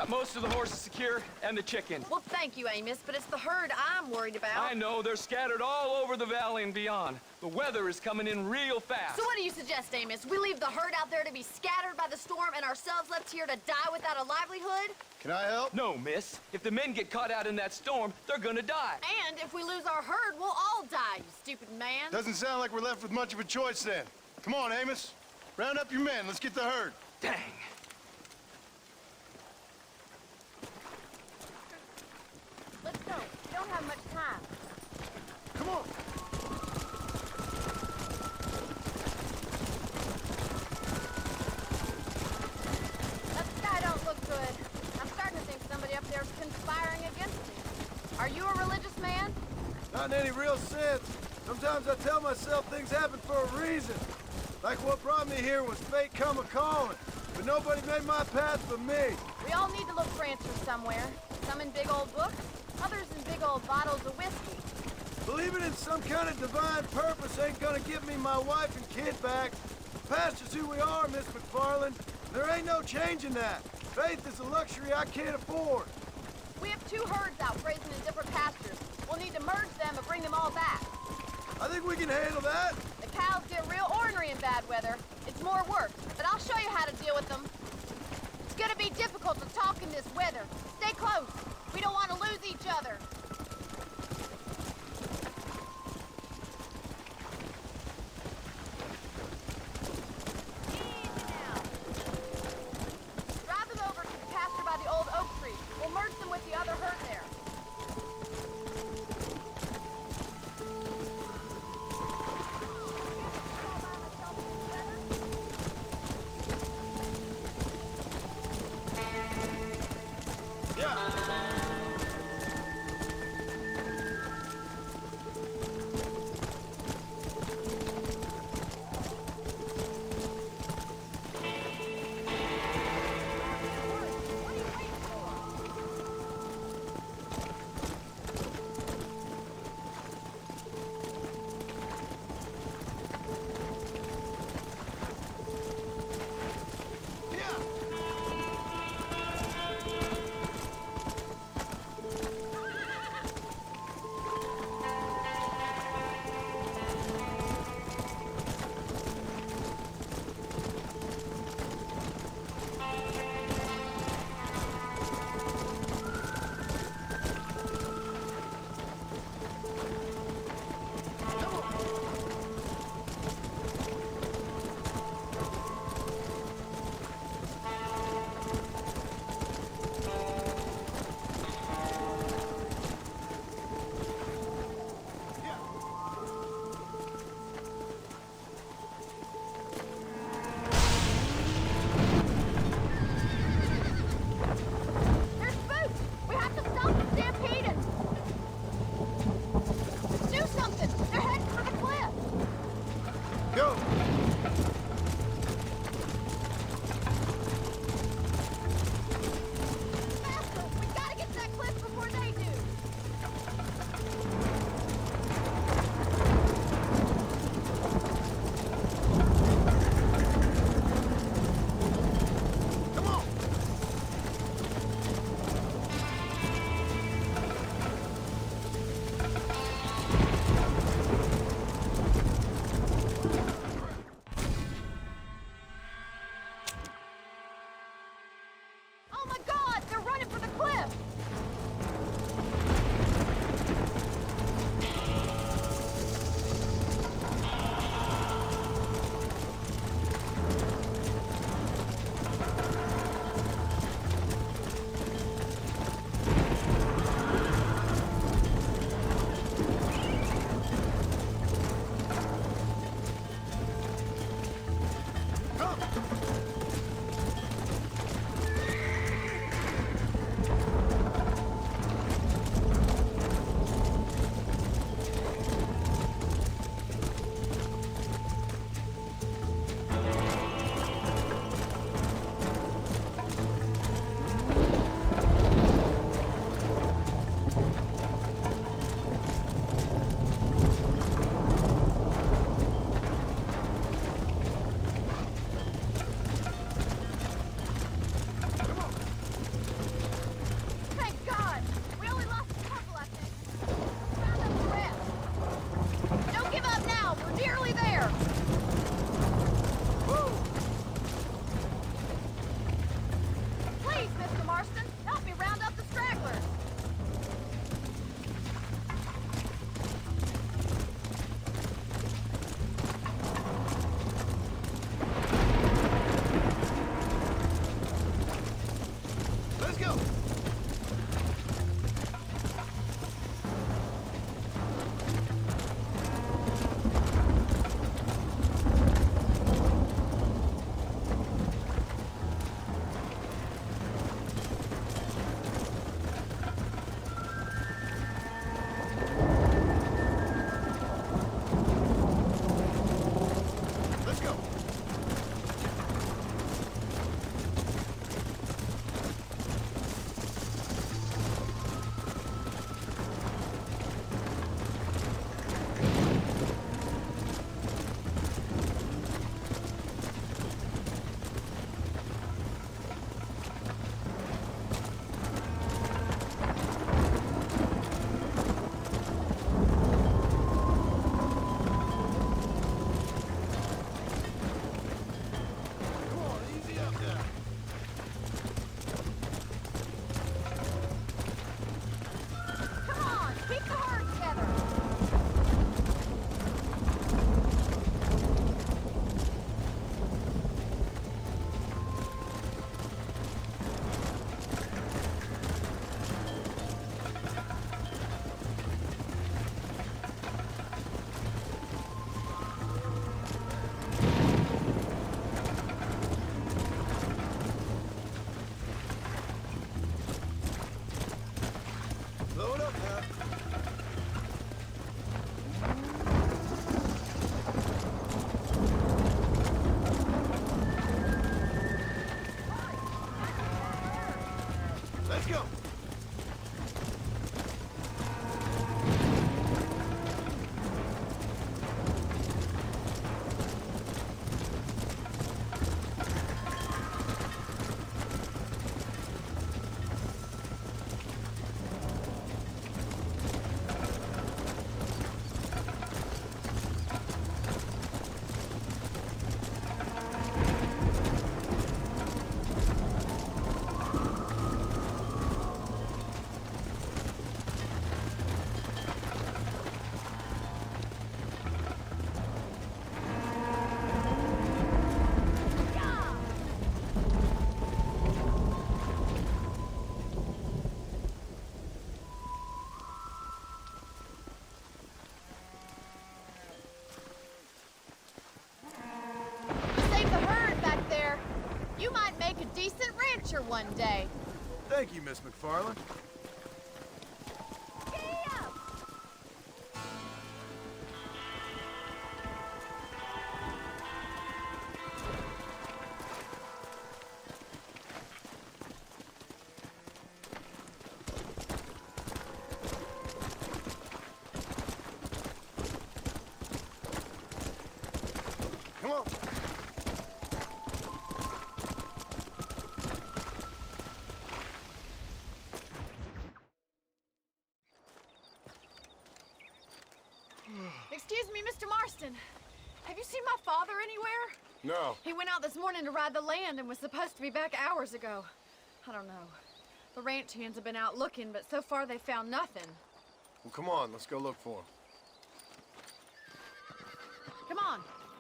got most of the horses secure, and the chicken. Well, thank you, Amos, but it's the herd I'm worried about. I know, they're scattered all over the valley and beyond. The weather is coming in real fast. So what do you suggest, Amos? We leave the herd out there to be scattered by the storm and ourselves left here to die without a livelihood? Can I help? No, miss. If the men get caught out in that storm, they're gonna die. And if we lose our herd, we'll all die, you stupid man. Doesn't sound like we're left with much of a choice then. Come on, Amos. Round up your men. Let's get the herd. Dang. Let's go. We don't have much time. Come on. That sky don't look good. I'm starting to think somebody up there's conspiring against me. Are you a religious man? Not in any real sense. Sometimes I tell myself things happen for a reason. Like what brought me here was fate come a-calling. But nobody made my path but me. We all need to look for answers somewhere. Some in big old books, others in big old bottles of whiskey. Believing in some kind of divine purpose ain't gonna give me my wife and kid back. The past is who we are, Miss McFarlane. There ain't no changing that. Faith is a luxury I can't afford. We have 2 herds out grazing in different pastures. We'll need to merge them and bring them all back. I think we can handle that. The cows get real ornery in bad weather. It's more work, but I'll show you how to deal with them. It's gonna be difficult to talk in this weather. Stay close. We don't want to lose each other. Easy now. Drive them over to the pasture by the old oak tree. We'll merge them with the other herd there. one day. Thank you, Miss McFarlane. Come on. Excuse me, Mr. Marston. Have you seen my father anywhere? No. He went out this morning to ride the land and was supposed to be back hours ago. I don't know. The ranch hands have been out looking, but so far they found nothing. Well, come on. Let's go look for him. Come on,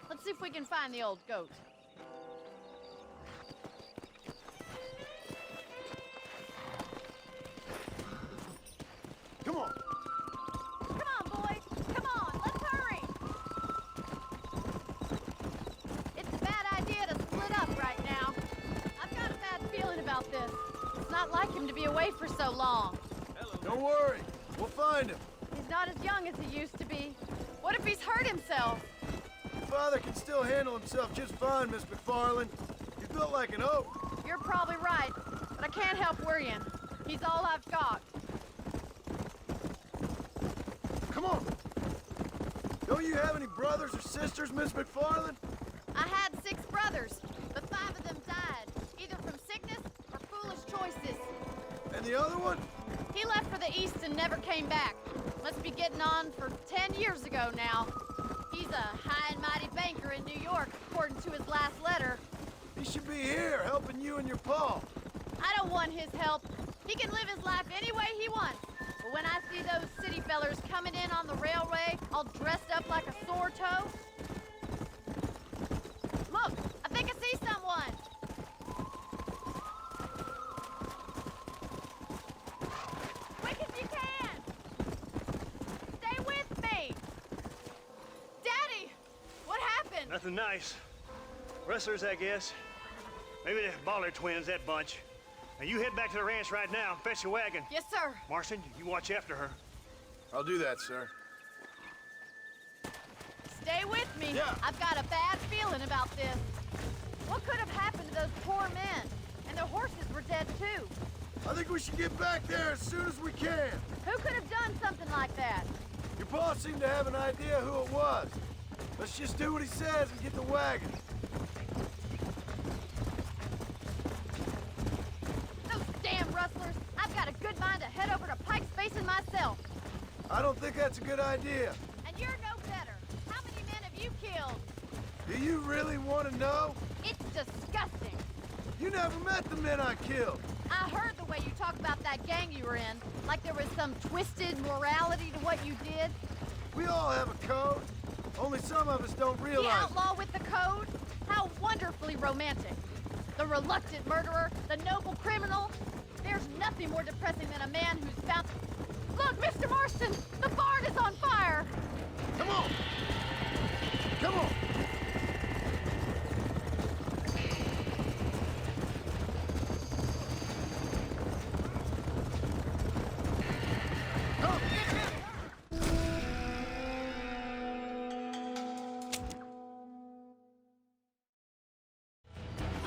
let's see if we can find the old goat. Come on. Come on, boys. Come on, let's hurry. It's a bad idea to split up right now. I've got a bad feeling about this. It's not like him to be away for so long. Don't worry. We'll find him. He's not as young as he used to be. What if he's hurt himself? Father can still handle himself just fine, Miss McFarlane. He's built like an oak. You're probably right, but I can't help worrying. He's all I've got. Come on. Don't you have any brothers or sisters, Miss McFarlane? I had 6 brothers, but 5 of them died, either from sickness or foolish choices. And the other one? He left for the east and never came back. Must be getting on for 10 years ago now. He's a high and mighty banker in New York, according to his last letter. He should be here, helping you and your pa. I don't want his help. He can live his life any way he wants. But when I see those city fellers coming in on the railway, all dressed up like a sore toe... Look, I think I see someone. Quick as you can. Stay with me. Daddy, what happened? Nothing nice. Rustlers, I guess. Maybe the Baller twins, that bunch. Now you head back to the ranch right now and fetch a wagon. Yes, sir. Marston, you watch after her. I'll do that, sir. Stay with me. Yeah. I've got a bad feeling about this. What could have happened to those poor men? And their horses were dead, too. I think we should get back there as soon as we can. Who could have done something like that? Your pa seemed to have an idea who it was. Let's just do what he says and get the wagon. Those damn rustlers! I've got a good mind to head over to Pike's Basin myself. I don't think that's a good idea. And you're no better. How many men have you killed? Do you really want to know? It's disgusting. You never met the men I killed. I heard the way you talk about that gang you were in, like there was some twisted morality to what you did. We all have a code. Only some of us don't The realize. outlaw with the code? How wonderfully romantic. The reluctant murderer, the noble criminal. There's nothing more depressing than a man who's found... Look, Mr. Marston! The barn is on fire! Come on. Come on.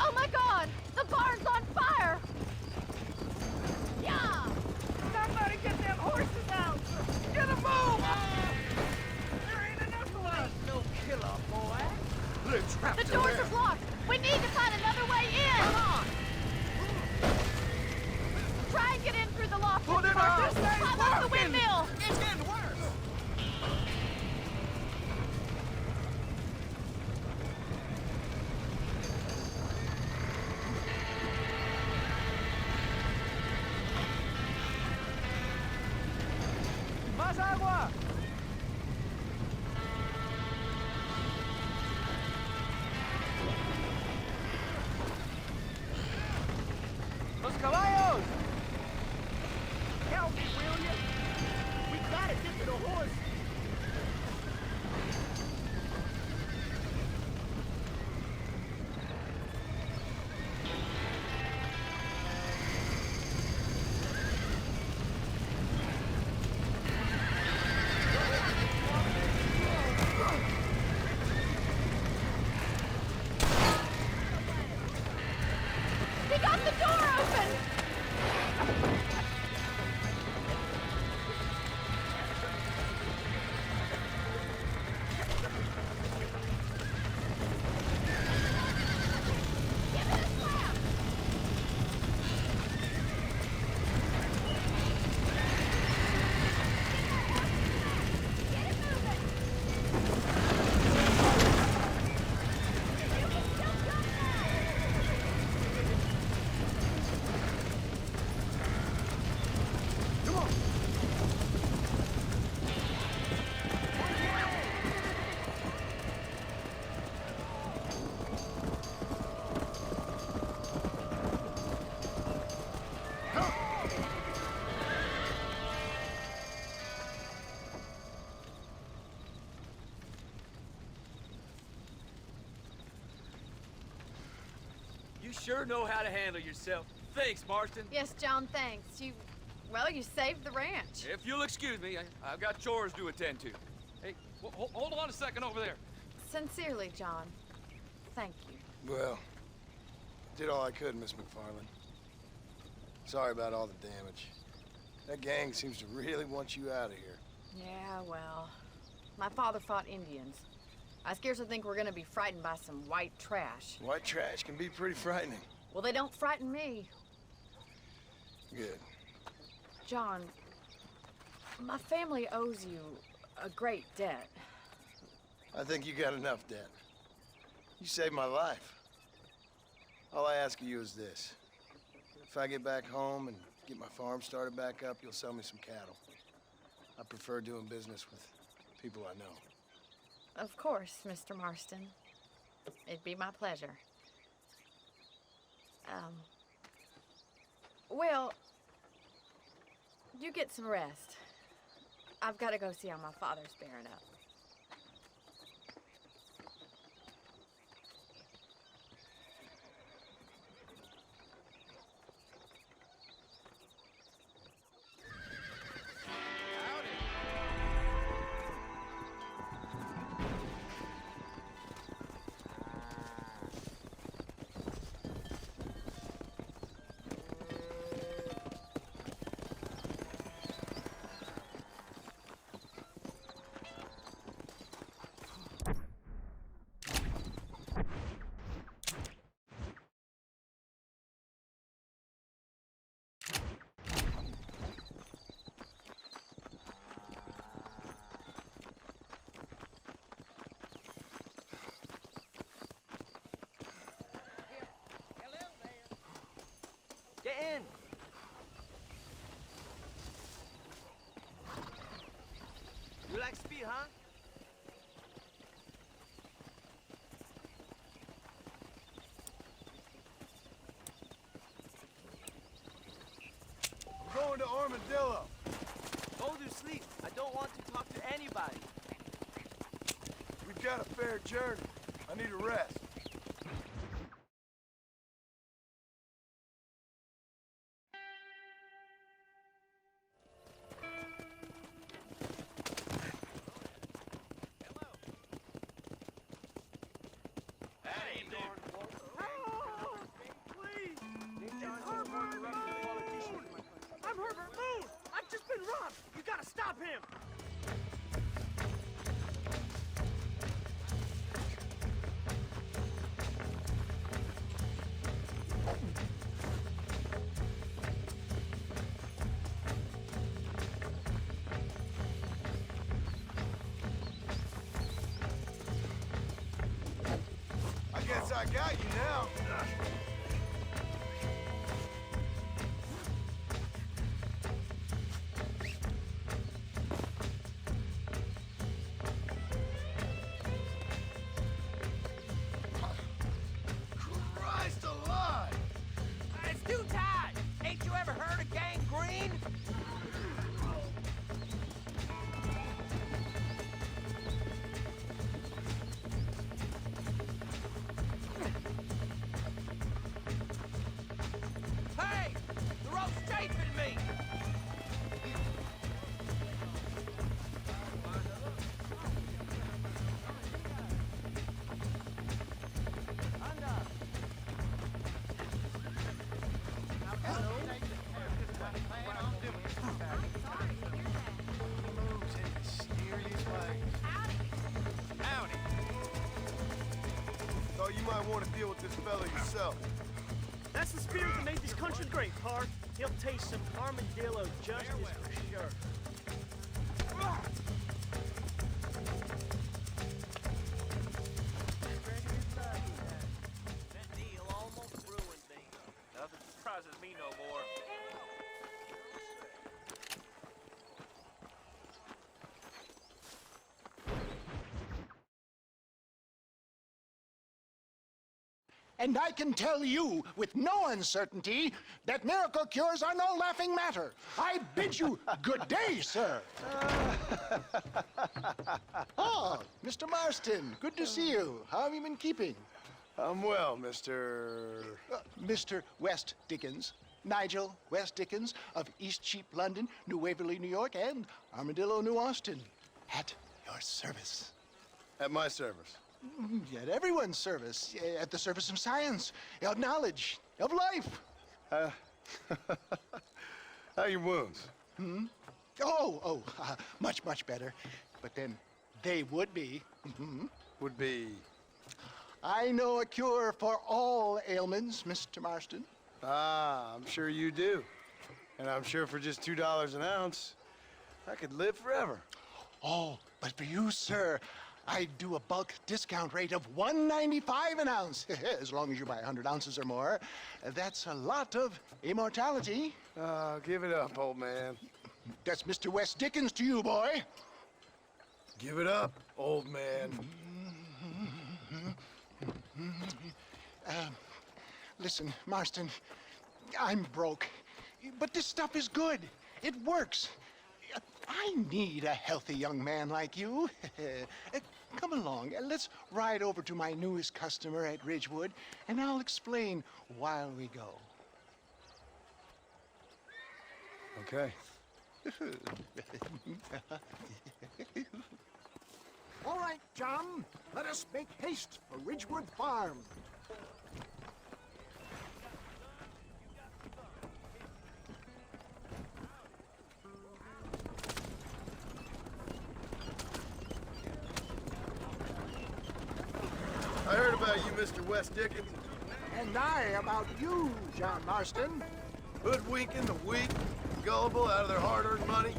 Oh my God! The barn's on fire! Yeah! Somebody get them horses out! Get a move! There ain't enough of us! No killer, boy! They're trapped The in doors there. are blocked! We need to find another way in! Come on! Try and get in through the loft, Put Mr. it Marston! on. This ain't Climb up the working. windmill! It's getting worse! Más agua! sure know how to handle yourself. Thanks, Marston. Yes, John, thanks. Well, you saved the ranch. If you'll excuse me, I've got chores to attend to. Hey, hold on a second over there. Sincerely, John. Thank you. Well, did all I could, Miss McFarlane. Sorry about all the damage. That gang seems to really want you out of here. Yeah, well, my father fought Indians. I scarcely think we're gonna be frightened by some white trash. White trash can be pretty frightening. Well, they don't frighten me. Good. John, my family owes you a great debt. I think you got enough debt. You saved my life. All I ask of you is this. If I get back home and get my farm started back up, you'll sell me some cattle. I prefer doing business with people I know. Of course, Mr. Marston. It'd be my pleasure. Well, you get some rest. I've got to go see how my father's bearing up. Get in! You like speed, huh? I'm going to Armadillo. Go to sleep. I don't want to talk to anybody. We've got a fair journey. I need a rest. You gotta stop him! I guess I got you now. Christ alive! It's too tight! Ain't you ever heard of gangrene? Hey! The rope's chafing me! Thought you might want to deal with this fella yourself. That's the spirit that made this country great, Park. He'll taste some armadillo justice for sure. That deal almost ruined me. Nothing surprises me no more. And I can tell you with no uncertainty that miracle cures are no laughing matter. I bid you good day, sir. Oh, Mr. Marston, good to see you. How have you been keeping? I'm well, Mr. Mr. West Dickens. Nigel West Dickens of Eastcheap, London, New Waverly, New York, and Armadillo, New Austin. At your service. At my service. At everyone's service. At the service of science, of knowledge, of life. How are your wounds? Much, much better. But then they would be. Would be... I know a cure for all ailments, Mr. Marston. Ah, I'm sure you do. And I'm sure for just $2 an ounce, I could live forever. Oh, but for you, sir, I do a bulk discount rate of $1.95 an ounce, as long as you buy 100 ounces or more. That's a lot of immortality. Give it up, old man. That's Mr. West Dickens to you, boy. Give it up, old man. Listen, Marston, I'm broke, but this stuff is good. It works. I need a healthy young man like you. Come along, let's ride over to my newest customer at Ridgewood, and I'll explain while we go. Okay. All right, John, let us make haste for Ridgewood Farm. I heard about you, Mr. West Dickens. And I about you, John Marston. Hoodwinking the weak, gullible out of their hard-earned money.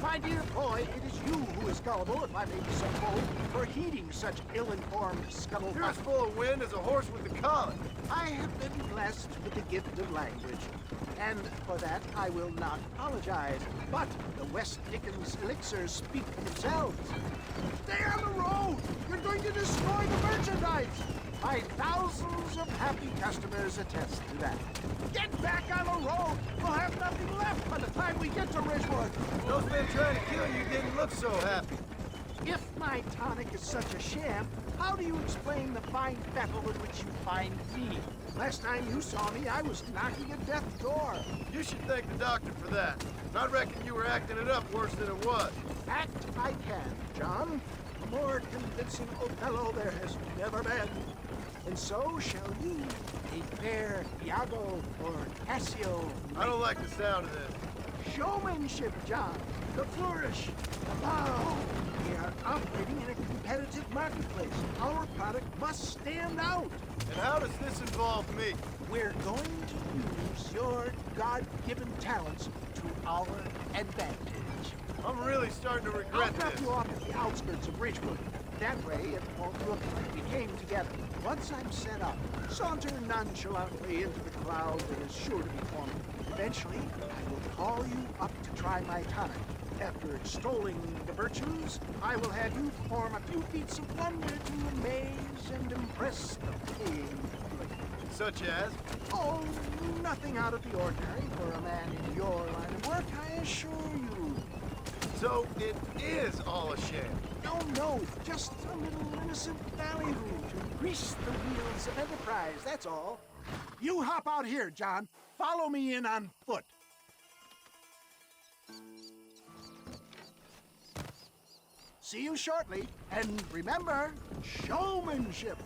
My dear boy, it is you who is gullible, if I may be so bold, for heeding such ill-informed scuttlebutt. You're as full of wind as a horse with the collar. I have been blessed with the gift of language, and for that I will not apologize. But the West Dickens elixirs speak for themselves. Stay on the road! You're going to destroy the merchandise! My thousands of happy customers attest to that. Get back on the road! We'll have nothing left by the time we get to Ridgewood. Those men trying to kill you didn't look so happy. If my tonic is such a sham, how do you explain the fine fettle in which you find me? Last time you saw me, I was knocking at death's door. You should thank the doctor for that. I reckon you were acting it up worse than it was. Act I can, John. A more convincing Othello there has never been. And so shall you, a fair Iago or Cassio. I don't like the sound of this. Showmanship, John. The flourish, the bow. We are operating in a competitive marketplace. Our product must stand out. And how does this involve me? We're going to use your God-given talents to our advantage. I'm really starting to I'll regret drop this. you off at the outskirts of Ridgewood. That way, it won't look like we came together. Once I'm set up, saunter nonchalantly into the crowd that is sure to be forming. Eventually, I will call you up to try my tonic. After extolling the virtues, I will have you perform a few feats of wonder to amaze and impress the paying public. Such as? Oh, nothing out of the ordinary for a man in your line of work, I assure you. So it is all a sham. No, just a little innocent ballyhoo to grease the wheels of enterprise, that's all. You hop out here, John. Follow me in on foot. See you shortly, and remember, showmanship.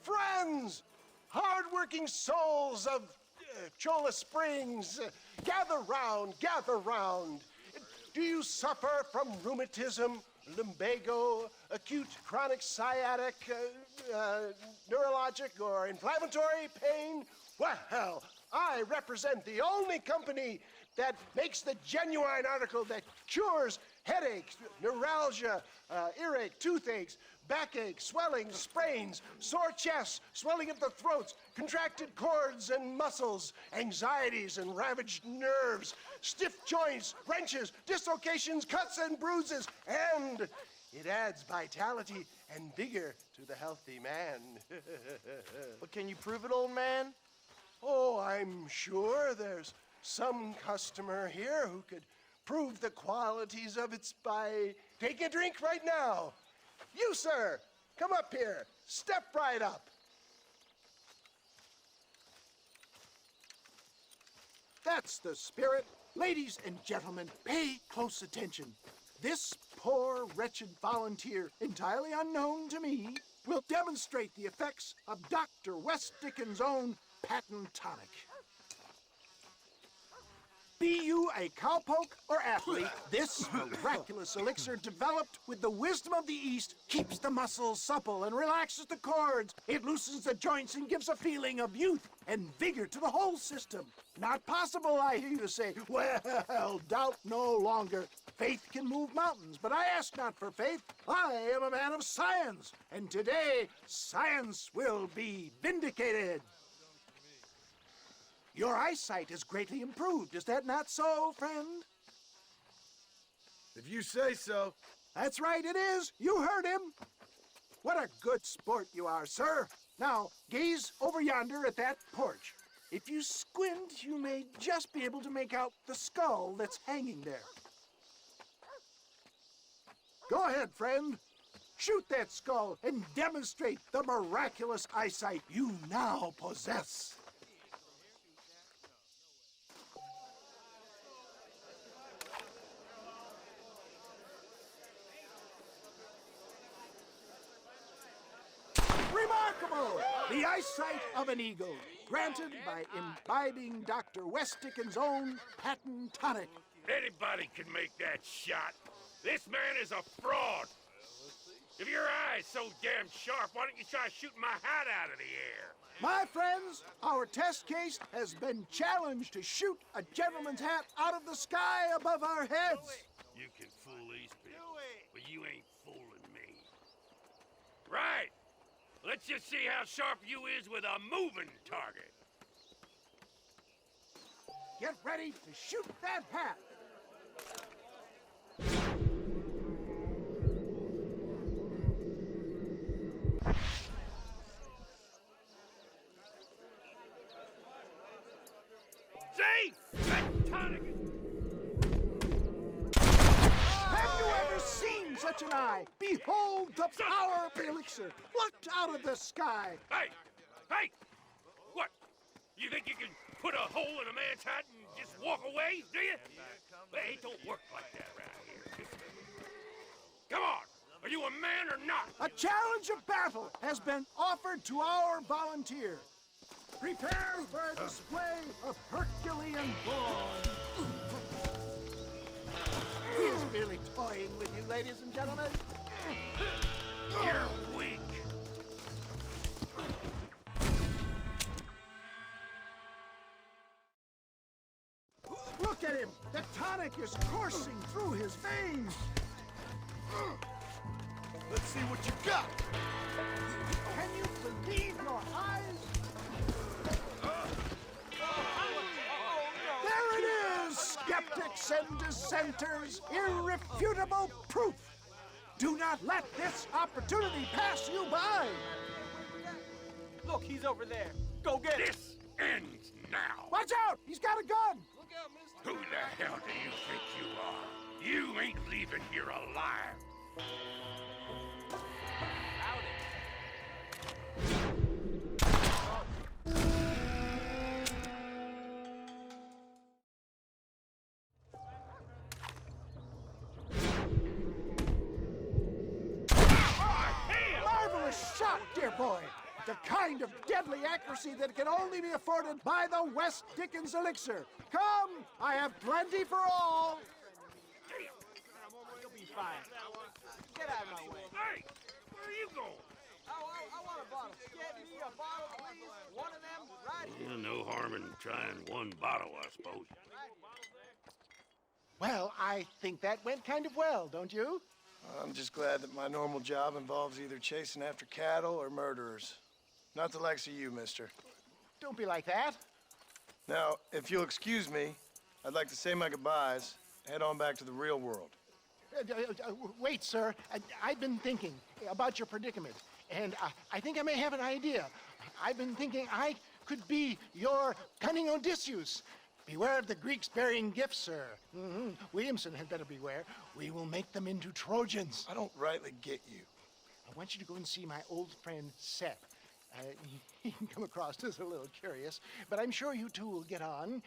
Friends, hard-working souls of Cholla Springs, gather round, gather round. Do you suffer from rheumatism, lumbago, acute chronic sciatic, neurologic, or inflammatory pain? Well, I represent the only company that makes the genuine article that cures headaches, neuralgia, earache, toothaches, backache, swelling, sprains, sore chests, swelling of the throats, contracted cords and muscles, anxieties and ravaged nerves, stiff joints, wrenches, dislocations, cuts and bruises, and it adds vitality and vigor to the healthy man. But can you prove it, old man? Oh, I'm sure there's some customer here who could prove the qualities of it by taking a drink right now. You, sir, come up here. Step right up. That's the spirit. Ladies and gentlemen, pay close attention. This poor, wretched volunteer, entirely unknown to me, will demonstrate the effects of Dr. West Dickens' own patent tonic. Be you a cowpoke or athlete, this miraculous elixir developed with the wisdom of the East keeps the muscles supple and relaxes the cords. It loosens the joints and gives a feeling of youth and vigor to the whole system. Not possible, I hear you say. Well, doubt no longer. Faith can move mountains, but I ask not for faith. I am a man of science, and today science will be vindicated. Your eyesight is greatly improved. Is that not so, friend? If you say so. That's right, it is. You heard him. What a good sport you are, sir. Now, gaze over yonder at that porch. If you squint, you may just be able to make out the skull that's hanging there. Go ahead, friend. Shoot that skull and demonstrate the miraculous eyesight you now possess. Remarkable! The eyesight of an eagle, granted by imbibing Dr. West Dickens' own patent tonic. Anybody can make that shot. This man is a fraud. If your eye's so damn sharp, why don't you try shooting my hat out of the air? My friends, our test case has been challenged to shoot a gentleman's hat out of the sky above our heads. You can fool these people, but you ain't fooling me. Right. Let's just see how sharp you is with a moving target. Get ready to shoot that hat. See? That tonic is... Have you ever seen such an eye? Behold the power of the elixir, plucked out of the sky. Hey! Hey! What? You think you can put a hole in a man's hat and just walk away, do you? Hey, it don't work like that around here. Come on! Are you a man or not? A challenge of battle has been offered to our volunteer. Prepare for a display of Herculean brawn. He is merely toying with you, ladies and gentlemen. You're weak. Look at him! The tonic is coursing through his veins. Let's see what you got. Can you believe your eyes? There it is, skeptics and dissenters, irrefutable proof. Do not let this opportunity pass you by. Look, he's over there. Go get him. This ends now. Watch out! He's got a gun! Who the hell do you think you are? You ain't leaving here alive. Marvelous shot, dear boy. The kind of deadly accuracy that can only be afforded by the West Dickens elixir. Come, I have plenty for all. You'll be fine. Get out of my way. Hey, where are you going? I want a bottle. Get me a bottle, please. One of them right here. No harm in trying one bottle, I suppose. Well, I think that went kind of well, don't you? I'm just glad that my normal job involves either chasing after cattle or murderers. Not the likes of you, mister. Don't be like that. Now, if you'll excuse me, I'd like to say my goodbyes, head on back to the real world. Wait, sir. I've been thinking about your predicament, and I think I may have an idea. I've been thinking I could be your cunning Odysseus. Beware of the Greeks bearing gifts, sir. Williamson had better beware. We will make them into Trojans. I don't rightly get you. I want you to go and see my old friend Seth. He can come across as a little curious, but I'm sure you two will get on.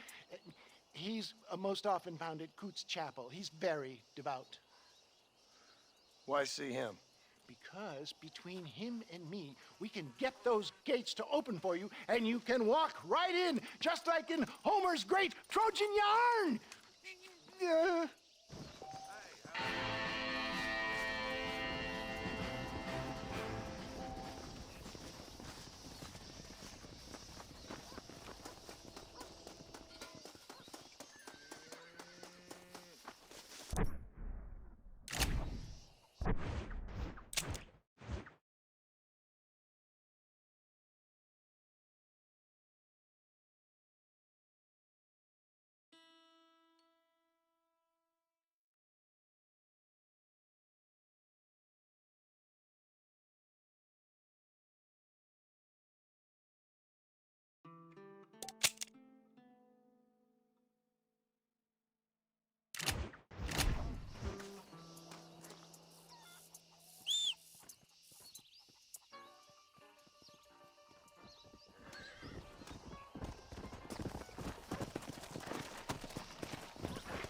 He's most often found at Coots Chapel. He's very devout. Why see him? Because between him and me, we can get those gates to open for you, and you can walk right in, just like in Homer's great Trojan yarn!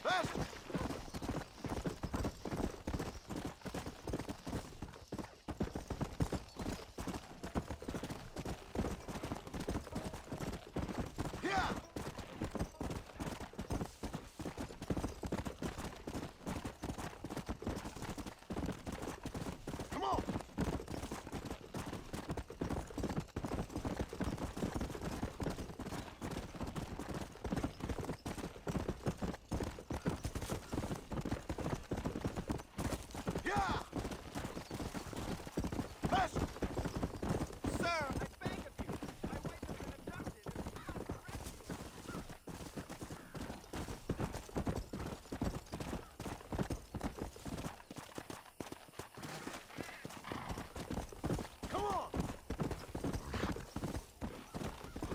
Faster! Yeah! Come on! Yeah! Faster! Sir, I beg of you. My wife has been abducted. Come on!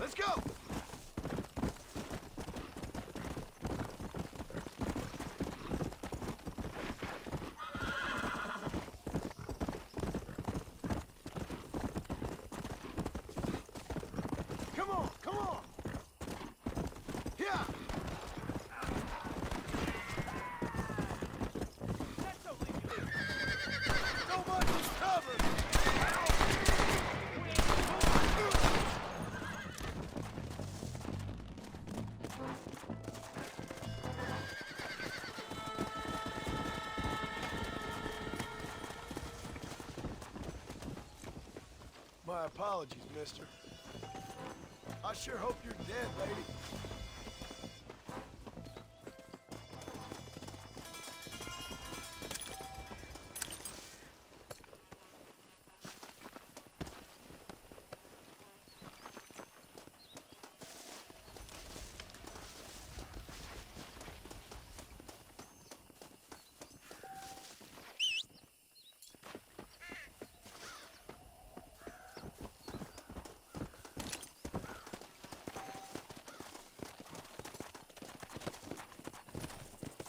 Let's go! Come on, come on! Yeah! So much is covered! My apologies, mister. I sure hope you're dead, lady.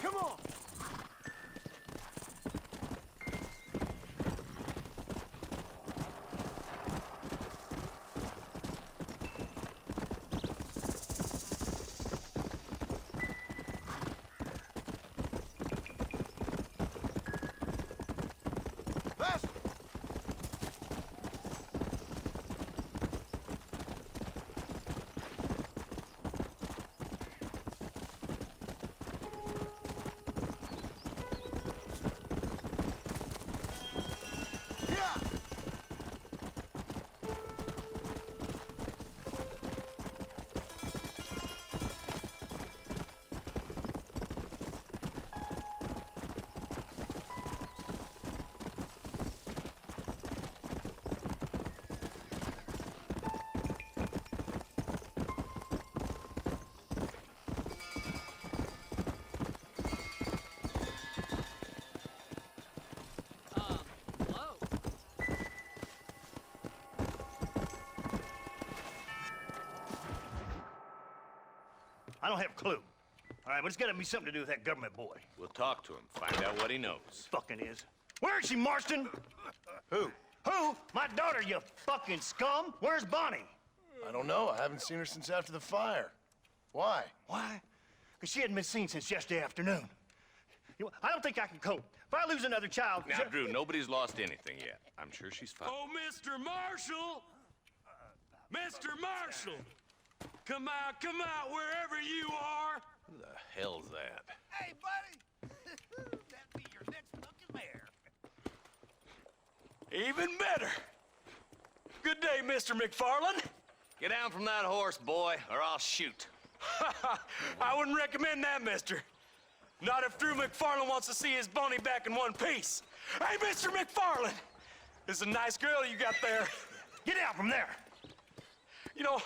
Come on! Faster! I don't have a clue. All right, but it's gotta be something to do with that government boy. We'll talk to him, find out what he knows. Fucking is. Where is she, Marston? Who? Who? My daughter, you fucking scum. Where's Bonnie? I don't know. I haven't seen her since after the fire. Why? Why? Because she hadn't been seen since yesterday afternoon. You know, I don't think I can cope. If I lose another child... Now, Drew, nobody's lost anything yet. I'm sure she's fine. Oh, Mr. Marshall! Mr. Marshall! Come out, wherever you are! Who the hell's that? Hey, buddy! That'd be your next fucking mare. Even better! Good day, Mr. McFarlane. Get down from that horse, boy, or I'll shoot. I wouldn't recommend that, mister. Not if Drew McFarlane wants to see his Bonnie back in one piece. Hey, Mr. McFarlane! This is a nice girl you got there. Get out from there! You know,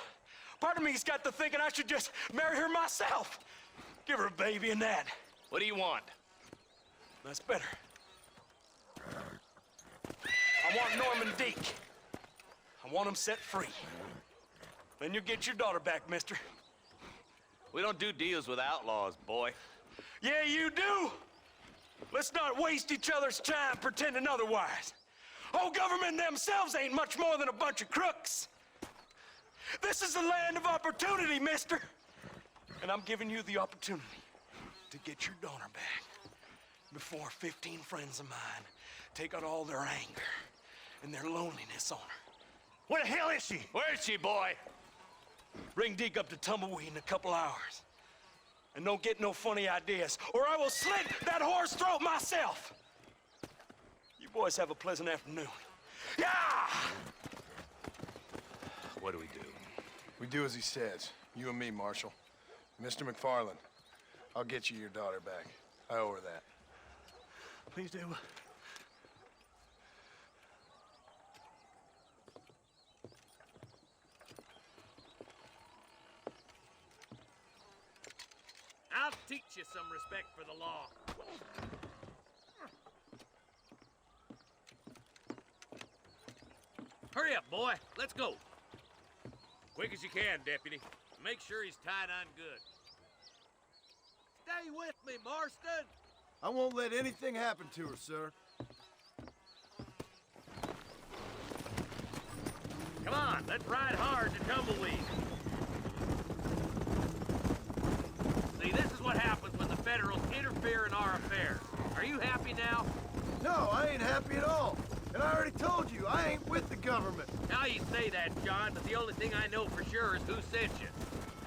part of me's got to thinking I should just marry her myself. Give her a baby and that. What do you want? That's better. I want Norman Deek. I want him set free. Then you'll get your daughter back, mister. We don't do deals with outlaws, boy. Yeah, you do. Let's not waste each other's time pretending otherwise. Oh, government themselves ain't much more than a bunch of crooks. This is the land of opportunity, mister. And I'm giving you the opportunity to get your daughter back before 15 friends of mine take out all their anger and their loneliness on her. Where the hell is she? Where is she, boy? Bring Deke up to Tumbleweed in a couple hours. And don't get no funny ideas, or I will slit that horse throat myself. You boys have a pleasant afternoon. Yeah! What do we do? We do as he says. You and me, Marshal. Mr. McFarlane, I'll get you your daughter back. I owe her that. Please do. I'll teach you some respect for the law. Hurry up, boy. Let's go. Quick as you can, Deputy. Make sure he's tied on good. Stay with me, Marston. I won't let anything happen to her, sir. Come on, let's ride hard to Tumbleweed. See, this is what happens when the Federals interfere in our affairs. Are you happy now? No, I ain't happy at all. And I already told you, I ain't with the government. Now you say that, John, but the only thing I know for sure is who sent you.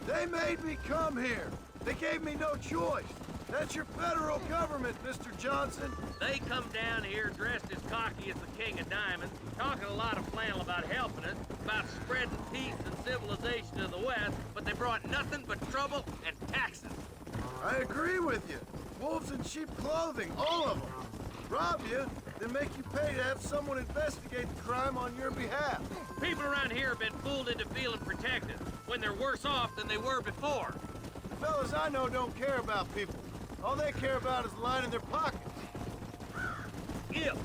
They made me come here. They gave me no choice. That's your federal government, Mr. Johnson. They come down here dressed as cocky as the King of Diamonds, talking a lot of flannel about helping us, about spreading peace and civilization to the West, but they brought nothing but trouble and taxes. I agree with you. Wolves in sheep clothing, all of them. Rob you, then make you pay to have someone investigate the crime on your behalf. People around here have been fooled into feeling protected, when they're worse off than they were before. The fellas I know don't care about people. All they care about is lining their pockets. If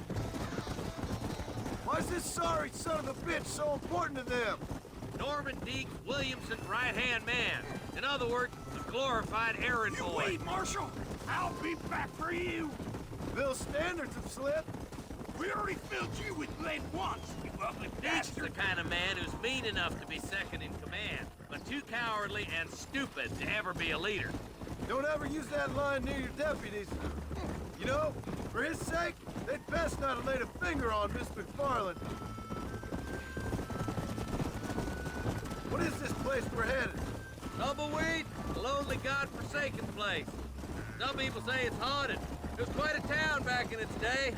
Why's this sorry son of a bitch so important to them? Norman Deek Williamson's right-hand man. In other words, a glorified errand boy. Wait, Marshal! I'll be back for you! Bill's standards have slipped. We already filled you with lead once, you ugly Deek's the bastard! kind of man who's mean enough to be second in command, but too cowardly and stupid to ever be a leader. Don't ever use that line near your deputies. You know, for his sake, they'd best not have laid a finger on Miss McFarlane. What is this place we're headed? Tumbleweed, a lonely, god-forsaken place. Some people say it's haunted. It was quite a town back in its day.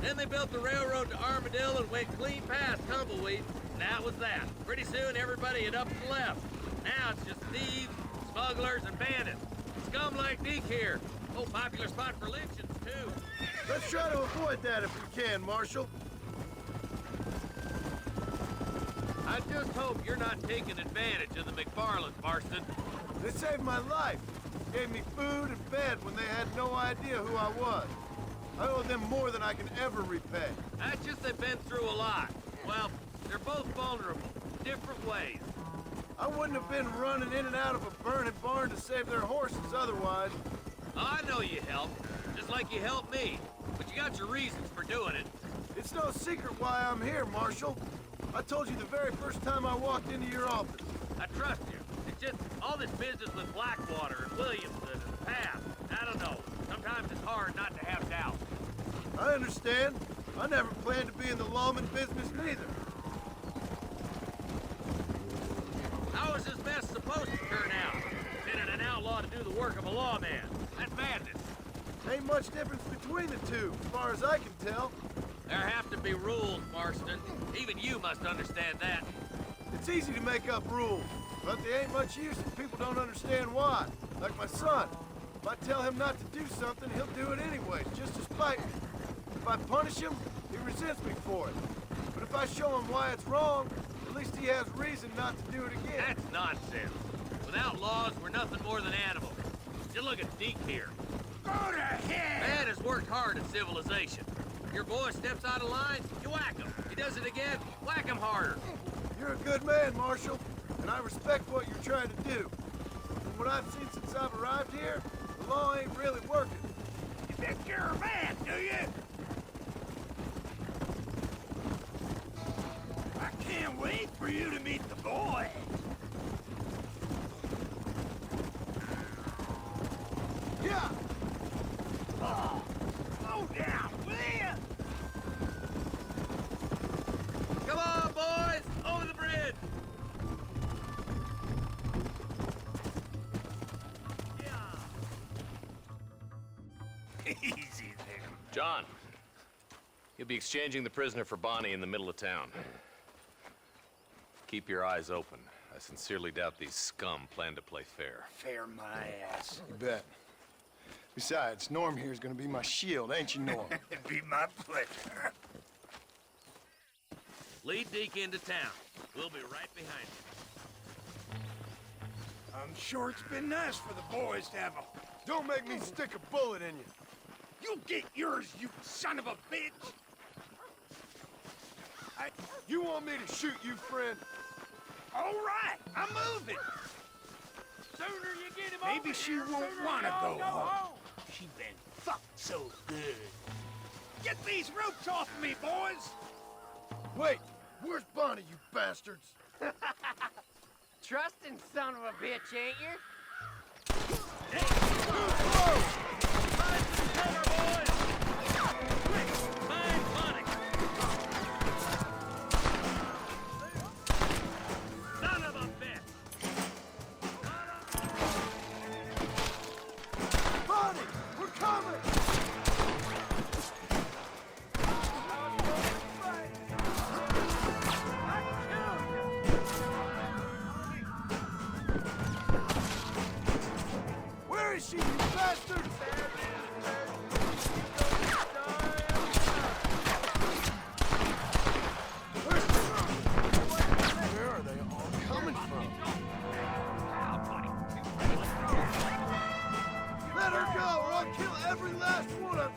Then they built the railroad to Armadillo and went clean past Tumbleweed. And that was that. Pretty soon, everybody had up and left. Now it's just thieves, smugglers, and bandits. Scum like Deke here. Oh, popular spot for lynchings, too. Let's try to avoid that if we can, Marshal. I just hope you're not taking advantage of the McFarlanes, Marston. They saved my life. Gave me food and bed when they had no idea who I was. I owe them more than I can ever repay. That's just they've been through a lot. Well, they're both vulnerable, different ways. I wouldn't have been running in and out of a burning barn to save their horses otherwise. I know you helped, just like you helped me. But you got your reasons for doing it. It's no secret why I'm here, Marshal. I told you the very first time I walked into your office. I trust you. It's just all this business with Blackwater and Williamson and Path. I don't know. Sometimes it's hard not to have doubt. I understand. I never planned to be in the lawman business neither. How is this mess supposed to turn out? Sending an outlaw to do the work of a lawman. That's madness. Ain't much difference between the two, as far as I can tell. There have to be rules, Marston. Even you must understand that. It's easy to make up rules, but they ain't much use if people don't understand why. Like my son. If I tell him not to do something, he'll do it anyway, just to spite me. If I punish him, he resents me for it. But if I show him why it's wrong, at least he has reason not to do it again. That's nonsense. Without laws, we're nothing more than animals. Just look at Deke here. Go to hell! Man has worked hard at civilization. Your boy steps out of line, you whack him. He does it again, whack him harder. You're a good man, Marshal, and I respect what you're trying to do. From what I've seen since I've arrived here, the law ain't really working. You think you're a man, do you? I can't wait for you to meet the boy. Yeah! Oh, slow down, will you? Come on, boys, over the bridge. Easy there. John, you'll be exchanging the prisoner for Bonnie in the middle of town. Keep your eyes open. I sincerely doubt these scum plan to play fair. Fair my ass. You bet. Besides, Norm here's gonna be my shield, ain't you, Norm? It'd be my pleasure. Lead Deke into town. We'll be right behind you. I'm sure it's been nice for the boys to have a... Don't make me stick a bullet in you. You get yours, you son of a bitch! You want me to shoot you, friend? All right, I'm moving. Sooner you get him maybe she won't want to go home. She been fucked so good. Get these ropes off me, boys! Wait, where's Bonnie, you bastards? Trusting son of a bitch, ain't you? Son of a bitch! Bonnie, we're coming! Where is she, you bastard? Where are they all coming from? Let her go, or I'll kill every last one of you!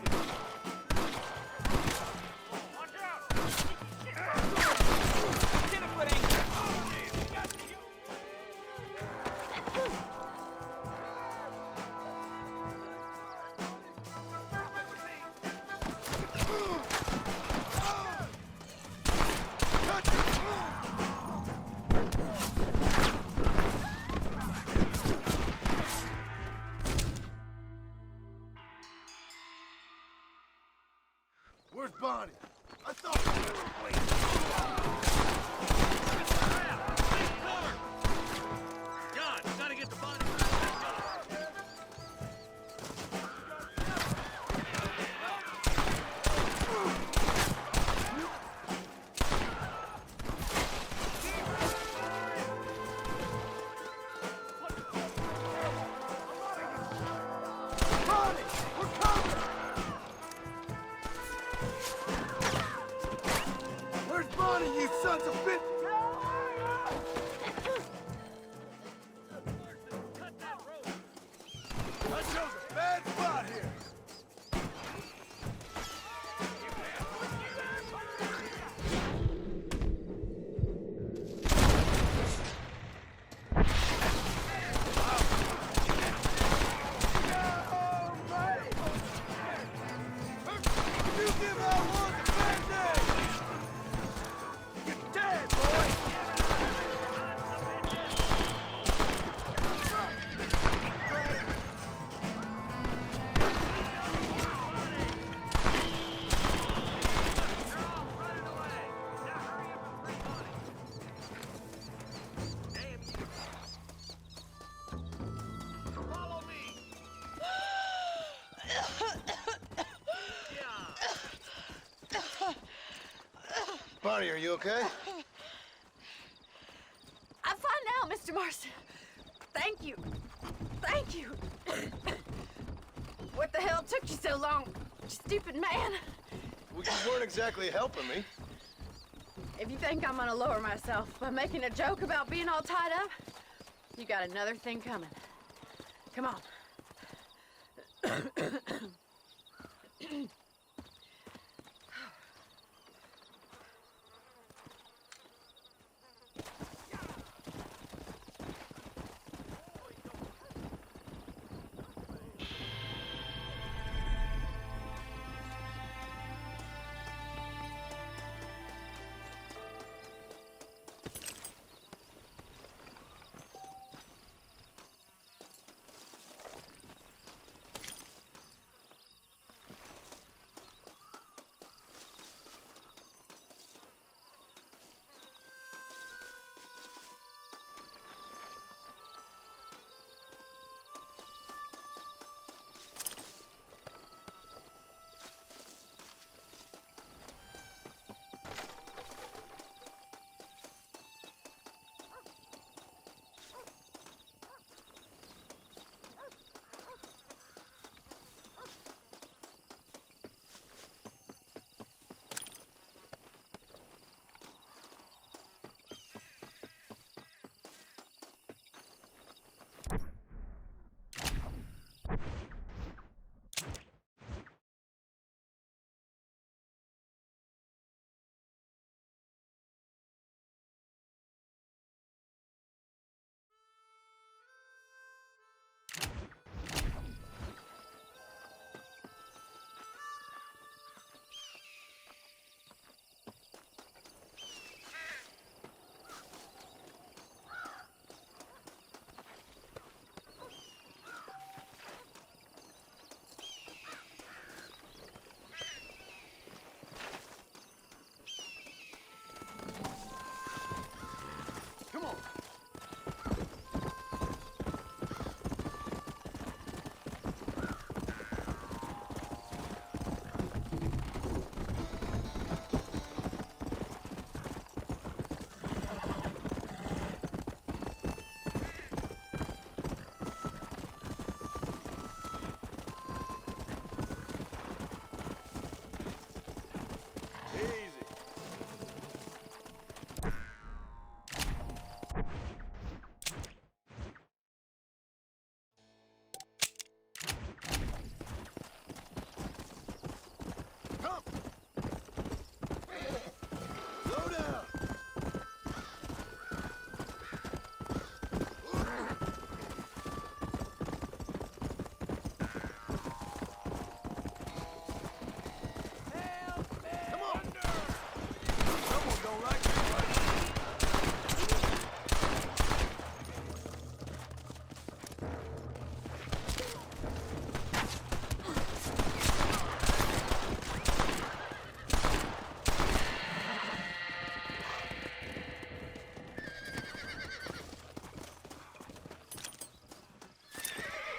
Where's Bonnie? I thought we were waiting. John, you gotta get the body. Bonnie, we're coming! Bonnie, are you okay? I'm fine now, Mr. Marston. Thank you. Thank you. What the hell took you so long, stupid man? Well, you weren't exactly helping me. If you think I'm gonna lower myself by making a joke about being all tied up, you got another thing coming. Come on.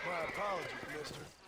My apologies, mister.